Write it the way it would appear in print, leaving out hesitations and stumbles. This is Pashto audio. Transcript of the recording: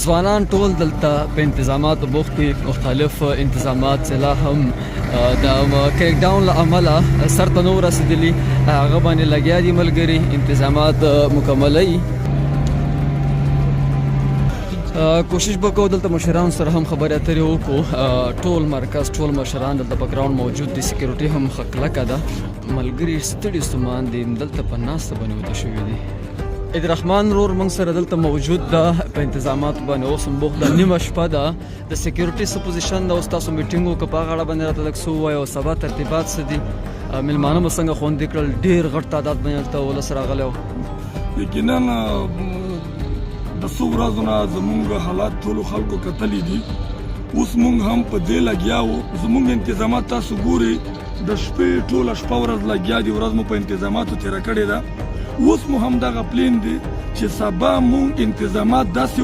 ځوانان ټول دلته په انتظاماتو بوخت دي. مختلف انتظامات چې لا هم د کیک ډاون له امله سرته نه ورسېدلي، هغه باندې لګیا دي ملګري انتظامات مکملوي. کوشش به کوو دلته مشرانو سره هم خبرې اترې وکړو. ټول مرکز ټول مشران دلته په ګراوند موجود دي، سکیورټي هم ښه کلکه ده. ملګري ستړي ستومان دي دلته په ناسته باندې وده شوي دي. عیدرحمان رور موږ سره دلته موجود ده په انتظاماتو باندې، اوس هم بوخت ده. نیمه شپه ده، د سکیورټي څه پوزیشن ده، اوس تاسو میټینګ وکړه په هغه اړه باندې راته لږ څه ووایه او سبا ترتیبات څه دي، میلمانه مو څنګه خوندي کړل؟ ډېر غټ تعداد باندې دلته ولس راغلی و. یقینا د څو ورځو نه زموږ حالات ټولو خلکو کتلي دي. اوس موږ هم په دې لګیا وو. زموږ انتظامات تاسو ګورئ، د شپې ټوله شپه ورځ لګیا دي، ورځ مو په انتظاماتو تېره کړې ده. اوس مو هم دغه پلین دی چې سبا موږ انتظامات داسې